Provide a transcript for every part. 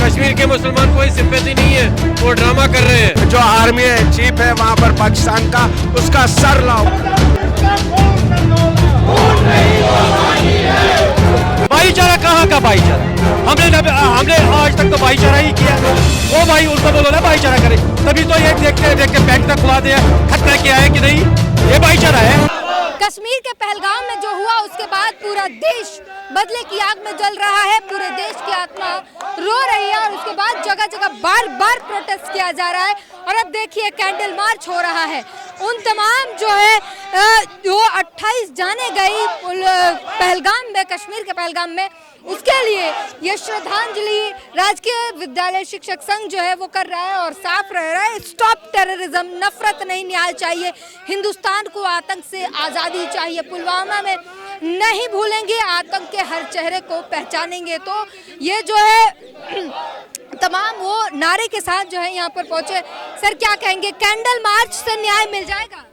कश्मीर के मुसलमान कोई सिंपैथी नहीं है, वो ड्रामा कर रहे हैं। जो आर्मी चीफ है वहाँ पर पाकिस्तान का, उसका सर लाओ। भाईचारा कहाँ का भाईचारा? हमने आज तक तो भाईचारा ही किया। वो भाई उनको बोलो ना भाईचारा करे, तभी तो ये देखते बैंक तक खुला दिया, खतरा किया है कि नहीं, ये भाईचारा है। कश्मीर के पहलगाम में जो हुआ उसके बाद पूरा देश बदले की आग में जल रहा है, पूरे देश की आत्मा रो रही है और उसके बाद जगह जगह बार बार प्रोटेस्ट किया जा रहा है। और अब देखिए कैंडल मार्च हो रहा है। उन तमाम जो है जो 28 जाने गई पहलगाम में, कश्मीर के पहलगाम में, उसके लिए ये श्रद्धांजलि राजकीय विद्यालय शिक्षक संघ जो है वो कर रहा है और साफ रह रहा है। स्टॉप टेररिज्म, नफरत नहीं, न्याय चाहिए, हिंदुस्तान को आतंक से आज़ादी चाहिए। पुलवामा में नहीं भूलेंगे, आतंक के हर चेहरे को पहचानेंगे। तो ये जो है तमाम वो नारे के साथ जो है यहाँ पर पहुंचे। सर क्या कहेंगे, कैंडल मार्च से न्याय मिल जाएगा?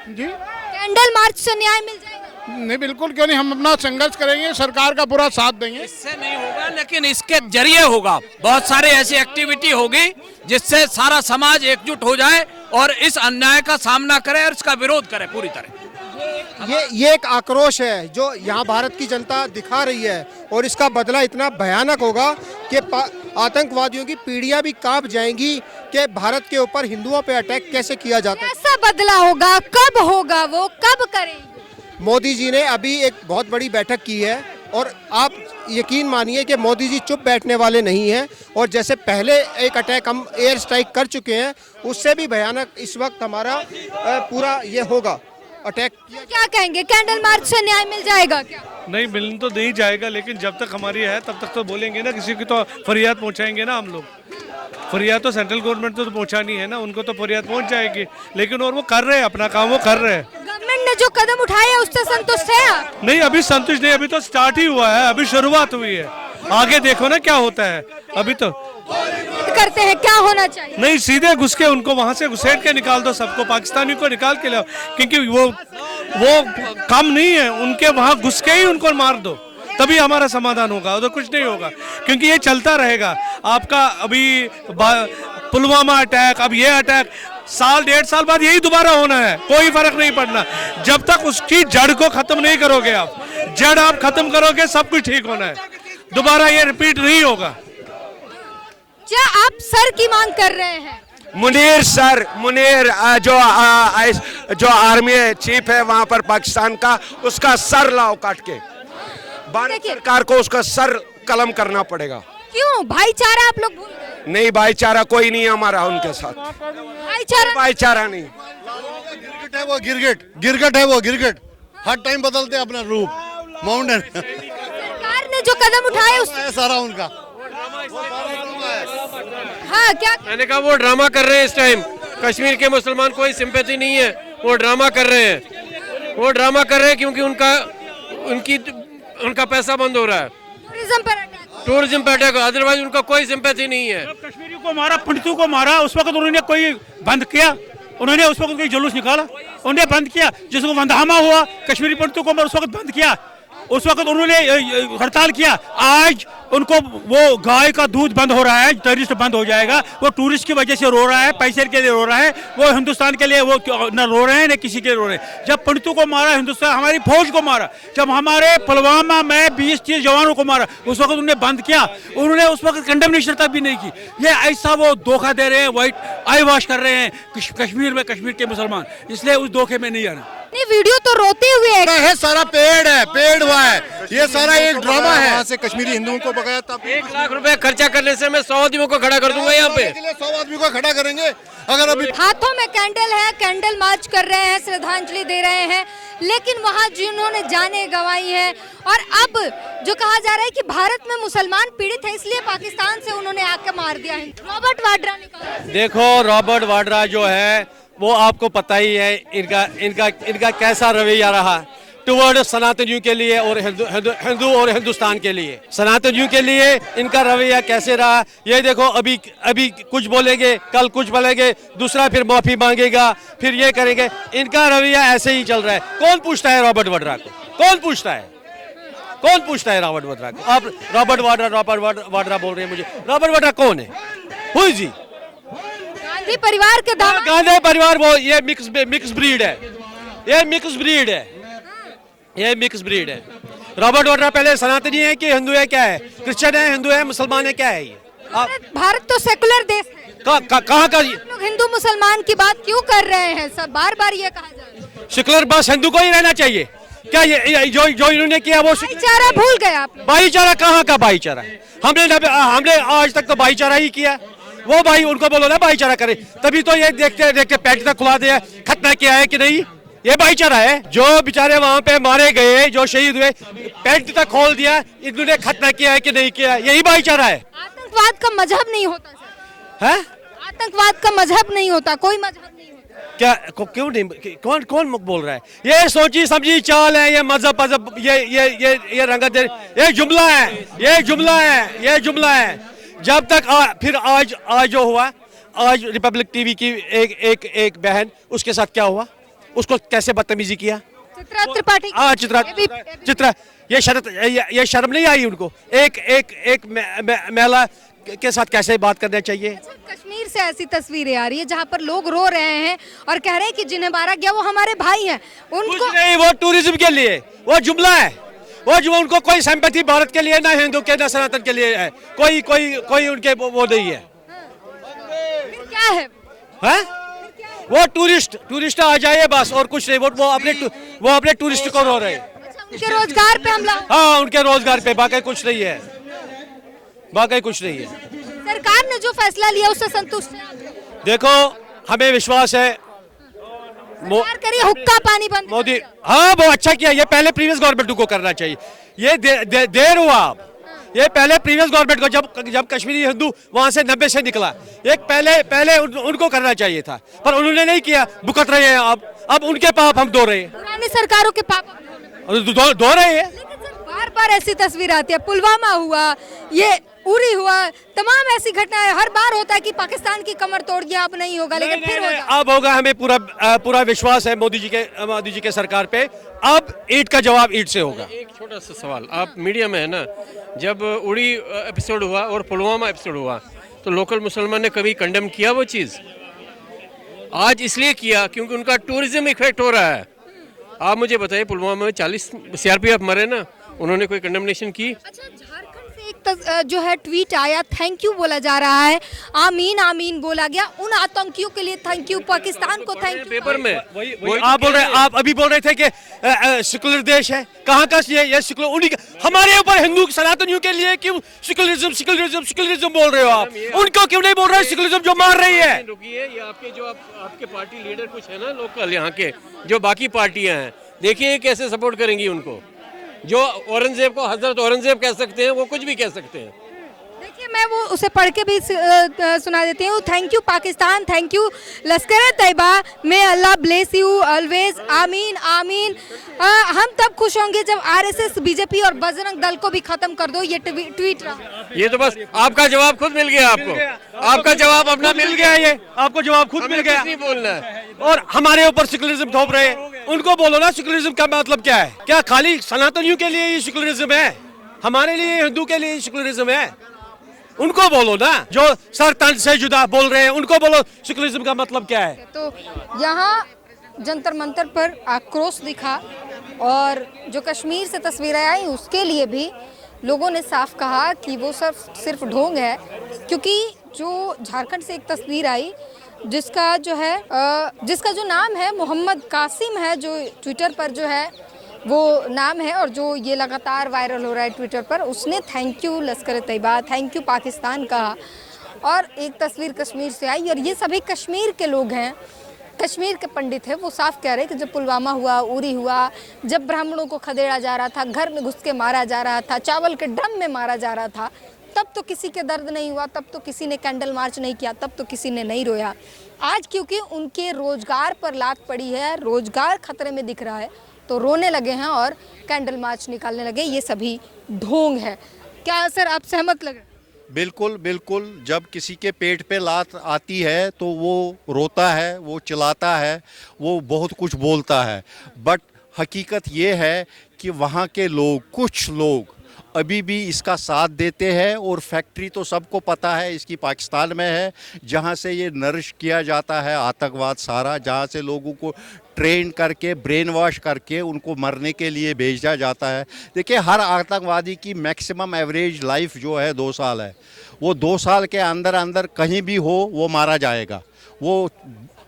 जी, कैंडल मार्च से न्याय मिल जाएगा? नहीं, बिल्कुल क्यों नहीं, हम अपना संघर्ष करेंगे, सरकार का पूरा साथ देंगे। इससे नहीं होगा, लेकिन इसके जरिए होगा। बहुत सारे ऐसी एक्टिविटी होगी जिससे सारा समाज एकजुट हो जाए और इस अन्याय का सामना करे और इसका विरोध करे पूरी तरह। ये एक आक्रोश है जो यहाँ भारत की जनता दिखा रही है और इसका बदला इतना भयानक होगा कि आतंकवादियों की पीढ़ियां भी कांप जाएंगी कि भारत के ऊपर हिंदुओं पे अटैक कैसे किया जाता है। कैसा बदला होगा, कब होगा, वो कब करेंगे? मोदी जी ने अभी एक बहुत बड़ी बैठक की है और आप यकीन मानिए कि मोदी जी चुप बैठने वाले नहीं हैं। और जैसे पहले एक अटैक हम एयर स्ट्राइक कर चुके हैं, उससे भी भयानक इस वक्त हमारा पूरा ये होगा अटैक। क्या कहेंगे, कैंडल मार्च से न्याय मिल जाएगा क्या? नहीं, मिल तो नहीं जाएगा, लेकिन जब तक हमारी है तब तक तो बोलेंगे ना, किसी की तो फरियाद पहुंचाएंगे ना हम लोग। फरियाद तो सेंट्रल गवर्नमेंट तो पहुंचानी है ना, उनको तो फरियाद पहुंच जाएगी, लेकिन और वो कर रहे हैं अपना काम, वो कर रहे हैं। गवर्नमेंट ने जो कदम उठाए उससे संतुष्ट है आप? नहीं, अभी संतुष्ट नहीं, अभी तो स्टार्ट ही हुआ है, अभी शुरुआत हुई है, आगे देखो ना क्या होता है। अभी तो करते हैं, क्या होना चाहिए? नहीं, सीधे घुस के उनको वहां से घुसेट के निकाल दो, सबको पाकिस्तानी को निकाल के लाओ, क्योंकि वो कम नहीं है, उनके वहां घुस के ही उनको मार दो, तभी हमारा समाधान होगा, तो कुछ नहीं होगा, क्योंकि ये चलता रहेगा। आपका अभी पुलवामा अटैक, अब ये अटैक, साल 1.5 साल बाद यही दोबारा होना है, कोई फर्क नहीं पड़ना। जब तक उसकी जड़ को खत्म नहीं करोगे आप, जड़ आप खत्म करोगे, सब कुछ ठीक होना है, दोबारा ये रिपीट नहीं होगा। क्या आप सर की मांग कर रहे हैं? मुनीर सर, मुनीर जो आर्मी चीफ है वहाँ पर पाकिस्तान का, उसका सर लाओ काट के। भारत सरकार को उसका सर कलम करना पड़ेगा। क्यों? भाईचारा आप लोग भूल गए? नहीं, भाईचारा कोई नहीं है हमारा उनके साथ, भाईचारा नहीं। गिरगिट है वो, गिरगिट है वो, गिरगिट हर टाइम बदलते हैं अपना रूप। माउंटेन सरकार ने जो कदम उठाए उससे सारा उनका। हाँ, क्या मैंने कहा वो ड्रामा कर रहे हैं इस टाइम। कश्मीर के मुसलमान कोई सिंपैथी नहीं है, वो ड्रामा कर रहे हैं, वो ड्रामा कर रहे हैं क्योंकि उनका पैसा बंद हो रहा है टूरिज्म पर अटैक, अदरवाइज उनका कोई सिंपैथी नहीं है। कश्मीरियों को मारा, पंडितों को मारा, उस वक्त उन्होंने कोई बंद किया? उन्होंने उस वक्त कोई जुलूस निकाला? उन्होंने बंद किया? जिसको वंदहामा हुआ कश्मीरी पंडितों को उस वक्त बंद किया, उस वक्त उन्होंने हड़ताल किया। आज उनको वो गाय का दूध बंद हो रहा है, टूरिस्ट बंद हो जाएगा, वो टूरिस्ट की वजह से रो रहा है, पैसे के लिए रो रहा है, वो हिंदुस्तान के लिए वो न रो रहे हैं न किसी के लिए रो रहे हैं। जब पंडितों को मारा हिंदुस्तान, हमारी फौज को मारा, जब हमारे पुलवामा में 20-30 जवानों को मारा, उस वक्त उन्होंने बंद किया, उन्होंने उस वक्त कंडेमनेशन तक भी नहीं की। ये ऐसा वो धोखा दे रहे हैं, वाइट आई वॉश कर रहे हैं कश्मीर में, कश्मीर के मुसलमान, इसलिए उस धोखे में नहीं आना। नहीं, वीडियो तो रोते हुए है, सारा पेड़ हुआ है, ये सारा एक ड्रामा है। वहाँ से कश्मीरी हिंदुओं को बगाया, तब 1 लाख रुपए खर्चा करने से मैं 100 आदमियों को खड़ा कर दूंगा यहाँ पे। 100 आदमी को खड़ा करेंगे। अगर अभी हाथों में कैंडल है, कैंडल मार्च कर रहे हैं, श्रद्धांजलि दे रहे हैं, लेकिन वहाँ जिन्होंने जाने गंवाई है और अब जो कहा जा रहा है कि भारत में मुसलमान पीड़ित है इसलिए पाकिस्तान से उन्होंने आके मार दिया है। रॉबर्ट वाड्रा ने कहा। देखो, रॉबर्ट वाड्रा जो है वो आपको पता ही है इनका कैसा रवैया रहा टुवर्ड सनातनियों के लिए और हिंदू और हिंदुस्तान के लिए। सनातनियों के लिए इनका रवैया कैसे रहा, ये देखो, अभी कुछ बोलेंगे, कल कुछ बोलेंगे, दूसरा फिर माफी मांगेगा, फिर ये करेंगे, इनका रवैया ऐसे ही चल रहा है। कौन पूछता है रॉबर्ट वाड्रा को? कौन पूछता है? कौन पूछता है रॉबर्ट वाड्रा को? आप रॉबर्ट वाड्रा बोल रहे हैं मुझे। रॉबर्ट वाड्रा कौन है? Who is he? गांधी परिवार के दामाद। गांधी परिवार वो ये मिक्स ब्रीड है, ये मिक्स ब्रीड है, ये मिक्स ब्रीड है। रॉबर्ट वाड्रा पहले सनातनी है कि हिंदू है, क्या है? क्रिश्चियन है, हिंदू है, मुसलमान है, क्या है ये? भारत तो सेकुलर देश है, कहाँ का? लोग हिंदू मुसलमान की बात क्यों कर रहे हैं? सब बार बार ये कहा जा रहा है सेकुलर बस हिंदू को ही रहना चाहिए क्या? ये जो इन्होंने किया वो भाईचारा भूल गए आप लोग। भाईचारा कहाँ का भाईचारा? हमने आज तक तो भाईचारा ही किया। वो भाई उनको बोलो ना भाईचारा करे, तभी तो ये देखते देखते पैंट तक खुला दिया, खतना किया है कि नहीं? ये भाईचारा है? जो बेचारे वहां पे मारे गए, जो शहीद हुए, पैंट तक खोल दिया, इन्होंने खतना किया है कि नहीं किया? यही भाईचारा है। आतंकवाद का मजहब नहीं होता सर, है? आतंकवाद का मजहब नहीं होता, कोई मजहब नहीं होता। क्या क्यों नहीं? कौन बोल रहा है? ये सोची समझी चाल है, ये मजहब ये रंगत, ये जुमला है, ये जुमला है, ये जुमला है। जब तक फिर आज जो हुआ, आज रिपब्लिक टीवी की एक बहन, उसके साथ क्या हुआ? उसको कैसे बदतमीजी किया? चित्रा त्रिपाठी। चित्रा ये शर्म नहीं आई उनको? एक महिला के साथ कैसे बात करना चाहिए? कश्मीर से ऐसी तस्वीरें आ रही है जहां पर लोग रो रहे हैं और कह रहे हैं कि जिन्हें मारा गया वो हमारे भाई हैं। उनको कुछ नहीं, वो टूरिज्म के लिए, वो जुमला है, वो जो उनको कोई सिंपैथी भारत के लिए, ना हिंदू के, ना सनातन के लिए है, कोई उनके वो नहीं है। फिर क्या है? हैं? वो टूरिस्ट आ जाए बस, और कुछ नहीं। वो अपने टूरिस्ट को रो रहे हैं। उनके रोजगार पे हमला। हाँ, उनके रोजगार पे, बाकी कुछ नहीं है, बाकी कुछ नहीं है। सरकार ने जो फैसला लिया उससे संतुष्ट हैं आप? देखो, हमें विश्वास है सरकार करिए, हुक्का पानी बंद मोदी। हाँ, वो अच्छा किया। ये पहले प्रीवियस गवर्नमेंट को करना चाहिए। ये देर हुआ। आप ये पहले प्रीवियस गवर्नमेंट को, जब कश्मीरी हिंदू वहां से 90 से निकला, एक पहले उनको करना चाहिए था, पर उन्होंने नहीं किया। भुगत रहे हैं अब उनके पाप हम धो रहे हैं, पुरानी सरकारों के पाप धो रहे हैं। बार बार ऐसी तस्वीर आती है, पुलवामा हुआ, ये उरी हुआ, तमाम ऐसी घटनाएं हर बार होता है कि पाकिस्तान की कमर तोड़ दिया, अब नहीं होगा, लेकिन फिर होगा। अब होगा। हमें पूरा विश्वास है मोदी जी के सरकार पे। अब ईंट का जवाब ईंट से होगा। एक छोटा सा सवाल, आप मीडिया में है ना, जब उड़ी एपिसोड हुआ और पुलवामा एपिसोड हुआ तो लोकल मुसलमान ने कभी कंडेम किया वो चीज़? आज इसलिए किया क्योंकि उनका टूरिज्म इफेक्ट हो रहा है। आप मुझे बताइए, पुलवामा में 40 सीआरपीएफ मरे ना, उन्होंने कोई कंडेमनेशन की? अच्छा, झारखंड से एक जो है ट्वीट आया, थैंक यू बोला जा रहा है, आमीन आमीन बोला गया, उन आतंकियों के लिए थैंक यू, पाकिस्तान को थैंक यू। पेपर में आप अभी बोल रहे थे कि सेकुलर देश है। कहाँ का ये सेकुलर? उन्हीं हमारे ऊपर हिंदू सनातनियों के लिए क्यों सेकुलरिज्म बोल रहे हो आप? उनको क्यों नहीं बोल रहे सेकुलरिज्म जो मार रही है? रुकिए, ये आपके पार्टी लीडर कुछ है ना लोकल यहाँ के, जो बाकी पार्टियां हैं, देखिए कैसे सपोर्ट करेंगी उनको। जो औरंगजेब को हजरत औरंगजेब कह सकते हैं, वो कुछ भी कह सकते हैं। देखिए, मैं वो उसे पढ़ के भी सुना देती हूँ। Thank you Pakistan, thank you Lashkar Taiba, may Allah bless you always, आमीन आमीन। हम तब खुश होंगे जब आरएसएस, बीजेपी और बजरंग दल को भी खत्म कर दो। ये ट्वीट रहा। ये तो बस आपका जवाब खुद मिल गया आपको, आपका जवाब अपना मिल गया। ये आपको जवाब खुद मिल गया। नहीं बोलना है। और हमारे ऊपर सेकुलरिज्म थोप रहे हैं। उनको बोलो ना सेकुलरिज्म का मतलब क्या है? क्या खाली सनातनियों के लिए ये सेकुलरिज्म है? हमारे लिए, हिंदू के लिए सेकुलरिज्म है? उनको बोलो ना, जो सर तन से जुदा बोल रहे हैं, उनको बोलो सेकुलरिज्म का मतलब क्या है। तो यहाँ जंतर मंतर पर आक्रोश दिखा और जो कश्मीर से तस्वीरें आई उसके लिए भी लोगों ने साफ कहा कि वो सिर्फ ढोंग है, क्योंकि जो झारखंड से एक तस्वीर आई जिसका जो नाम है मोहम्मद कासिम है, जो ट्विटर पर जो है वो नाम है और जो ये लगातार वायरल हो रहा है ट्विटर पर, उसने thank you Lashkar Taiba, thank you Pakistan कहा। और एक तस्वीर कश्मीर से आई और ये सभी कश्मीर के लोग हैं, कश्मीर के पंडित हैं। वो साफ कह रहे हैं कि जब पुलवामा हुआ, उरी हुआ, जब ब्राह्मणों को खदेड़ा जा रहा था, घर में घुस के मारा जा रहा था, चावल के ड्रम में मारा जा रहा था, तब तो किसी के दर्द नहीं हुआ, तब तो किसी ने कैंडल मार्च नहीं किया, तब तो किसी ने नहीं रोया। आज क्योंकि उनके रोजगार पर लात पड़ी है, रोजगार खतरे में दिख रहा है, तो रोने लगे हैं और कैंडल मार्च निकालने लगे। ये सभी ढोंग है। क्या सर आप सहमत लगे? बिल्कुल बिल्कुल। जब किसी के पेट पे लात आती है तो वो रोता है, वो चिल्लाता है, वो बहुत कुछ बोलता है, बट हकीकत ये है कि वहाँ के लोग, कुछ लोग अभी भी इसका साथ देते हैं। और फैक्ट्री तो सबको पता है इसकी पाकिस्तान में है, जहाँ से ये नरिश किया जाता है आतंकवाद सारा, जहाँ से लोगों को ट्रेन करके ब्रेन वॉश करके उनको मरने के लिए भेजा जाता है। देखिए, हर आतंकवादी की मैक्सिमम एवरेज लाइफ जो है 2 साल है। वो 2 साल के अंदर अंदर कहीं भी हो वो मारा जाएगा। वो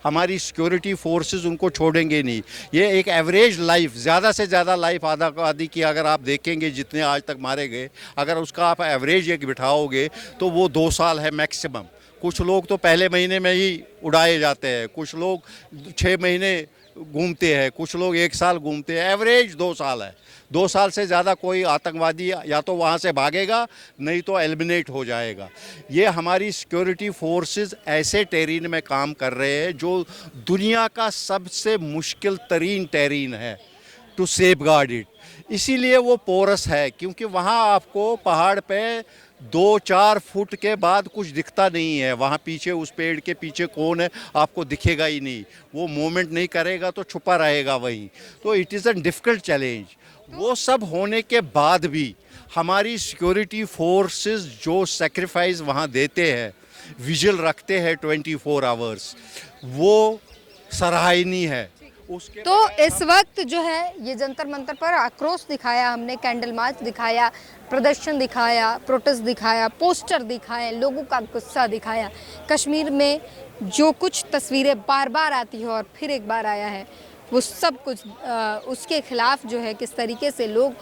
हमारी सिक्योरिटी फोर्सेस उनको छोड़ेंगे नहीं। ये एक एवरेज लाइफ, ज़्यादा से ज़्यादा लाइफ आतंकवादी की अगर आप देखेंगे जितने आज तक मारे गए, अगर उसका आप एवरेज एक बिठाओगे तो वो 2 साल है मैक्सिमम। कुछ लोग तो पहले महीने में ही उड़ाए जाते हैं, कुछ लोग 6 महीने घूमते हैं, कुछ लोग 1 साल घूमते हैं। एवरेज 2 साल है। 2 साल से ज़्यादा कोई आतंकवादी या तो वहाँ से भागेगा, नहीं तो एलिमिनेट हो जाएगा। ये हमारी सिक्योरिटी फोर्सेस ऐसे टेरेन में काम कर रहे हैं जो दुनिया का सबसे मुश्किल तरीन टेरेन है टू सेफगार्ड इट। इसीलिए वो पोरस है, क्योंकि वहाँ आपको पहाड़ पे 2-4 फुट के बाद कुछ दिखता नहीं है। वहाँ पीछे, उस पेड़ के पीछे कौन है आपको दिखेगा ही नहीं। वो मूवमेंट नहीं करेगा तो छुपा रहेगा वहीं। तो it is a difficult challenge. वो सब होने के बाद भी हमारी सिक्योरिटी फोर्सेस जो सेक्रीफाइस वहाँ देते हैं, विजिल रखते हैं 24 आवर्स, वो सराहनीय है। तो इस वक्त जो है ये जंतर मंतर पर आक्रोश दिखाया हमने, कैंडल मार्च दिखाया, प्रदर्शन दिखाया, प्रोटेस्ट दिखाया, पोस्टर दिखाए, लोगों का गुस्सा दिखाया। कश्मीर में जो कुछ तस्वीरें बार बार आती है और फिर एक बार आया है, वो सब कुछ उसके खिलाफ जो है किस तरीके से लोग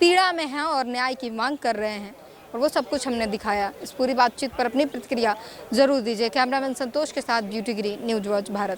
पीड़ा में हैं और न्याय की मांग कर रहे हैं, और वो सब कुछ हमने दिखाया। इस पूरी बातचीत पर अपनी प्रतिक्रिया जरूर दीजिए। कैमरामैन संतोष के साथ ब्यूटी गिरी, न्यूज वॉच भारत।